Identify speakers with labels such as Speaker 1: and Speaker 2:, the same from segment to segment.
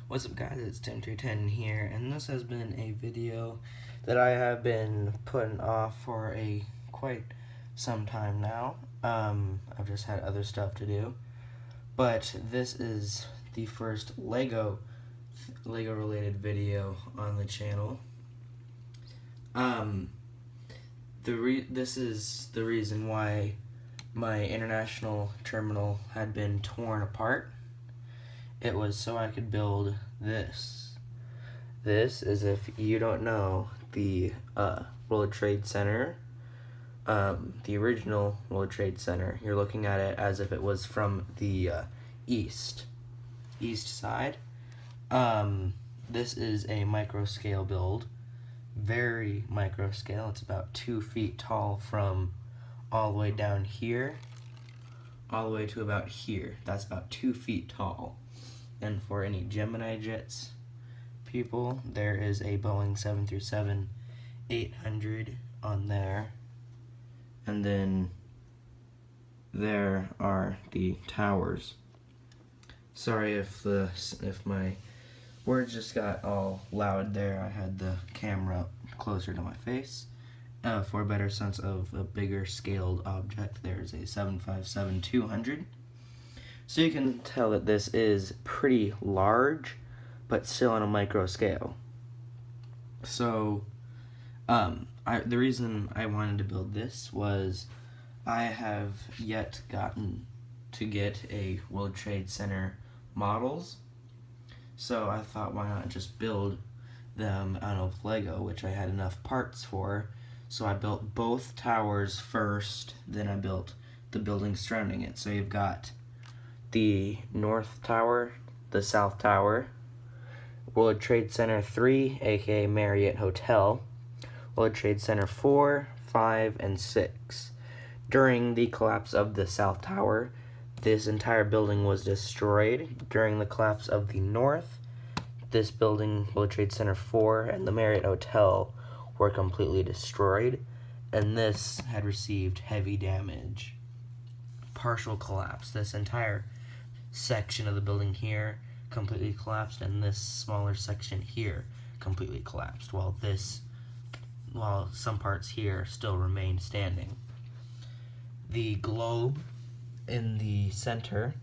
Speaker 1: What's up guys, it's Tim210 here, and this has been a video that I have been putting off for quite some time now. I've just had other stuff to do, but this is the first Lego related video on the channel. This is the reason why my international terminal had been torn apart. It was so I could build this. This is, if you don't know, the World Trade Center, the original World Trade Center. You're looking at it as if it was from the east side. This is a micro scale build, very micro scale. It's about 2 feet tall from all the way down here, all the way to about here. That's about 2 feet tall. And for any Gemini jets people, there is a Boeing 737-800 on there. And then there are the towers. Sorry if my words just got all loud there. I had the camera closer to my face. For a better sense of a bigger scaled object, there's a 757-200. So you can tell that this is pretty large, but still on a micro scale. So, the reason I wanted to build this was I have yet gotten to get a World Trade Center models. So I thought, why not just build them out of Lego, which I had enough parts for. So I built both towers first, then I built the buildings surrounding it. So you've got the North Tower, the South Tower, World Trade Center 3, aka Marriott Hotel, World Trade Center 4, 5, and 6. During the collapse of the South Tower, this entire building was destroyed. During the collapse of the North, this building, World Trade Center 4, and the Marriott Hotel were completely destroyed, and this had received heavy damage. Partial collapse. This entire section of the building here completely collapsed, and this smaller section here completely collapsed, while some parts here still remain standing. The globe in the center,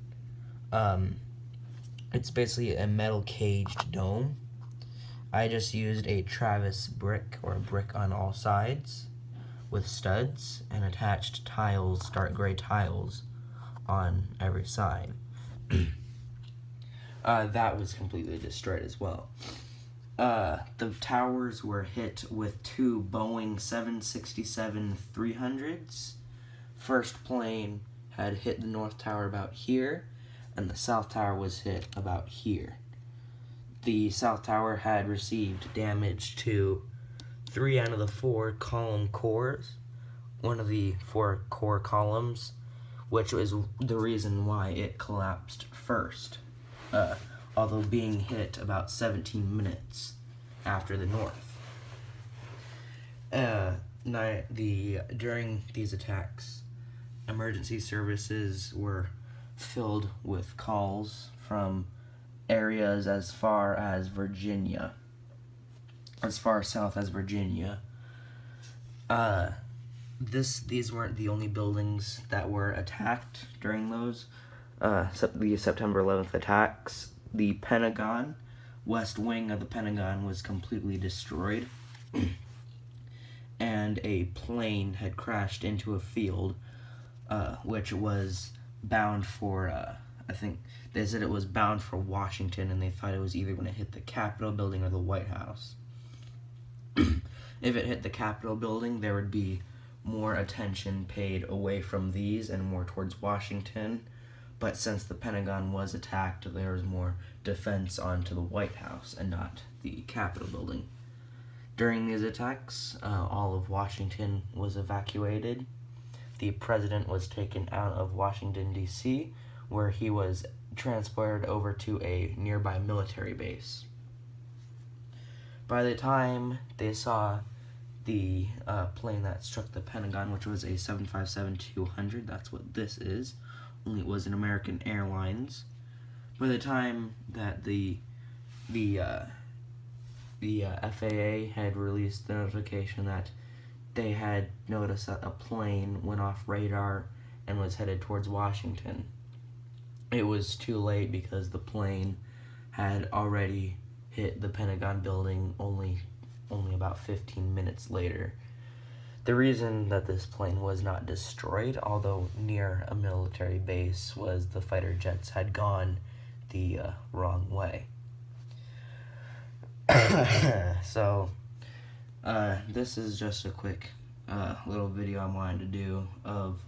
Speaker 1: it's basically a metal caged dome. I just used a Travis brick, or a brick on all sides, with studs, and attached tiles, dark gray tiles, on every side. That was completely destroyed as well. The towers were hit with 2 Boeing 767-300s. First plane had hit the North Tower about here, and the South Tower was hit about here. The South Tower had received damage to 3 out of the 4 column cores. One of the 4 core columns, which was the reason why it collapsed first, although being hit about 17 minutes after the North. During these attacks, emergency services were filled with calls from areas as far as Virginia, as far south as Virginia. These weren't the only buildings that were attacked during those the September 11th attacks. The Pentagon, west wing of the Pentagon, was completely destroyed, and a plane had crashed into a field, which was bound for, I think they said it was bound for Washington, and they thought it was either going to hit the Capitol building or the White House. If it hit the Capitol building, there would be more attention paid away from these and more towards Washington. But since the Pentagon was attacked, there was more defense onto the White House and not the Capitol building. During these attacks, all of Washington was evacuated. The president was taken out of Washington, D.C., where he was transported over to a nearby military base. By the time they saw the plane that struck the Pentagon, which was a 757-200, that's what this is, only it was an American Airlines. By the time that the the FAA had released the notification that they had noticed that a plane went off radar and was headed towards Washington. It was too late because the plane had already hit the Pentagon building only about 15 minutes later. The reason that this plane was not destroyed, although near a military base, was the fighter jets had gone the wrong way. So, this is just a quick little video I wanted to do of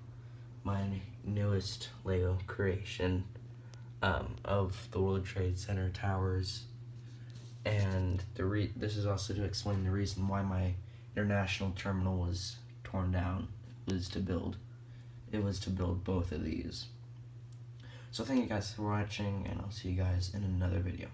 Speaker 1: my newest Lego creation of the World Trade Center towers, and this is also to explain the reason why my international terminal was torn down. It was to build both of these. So thank you guys for watching, and I'll see you guys in another video.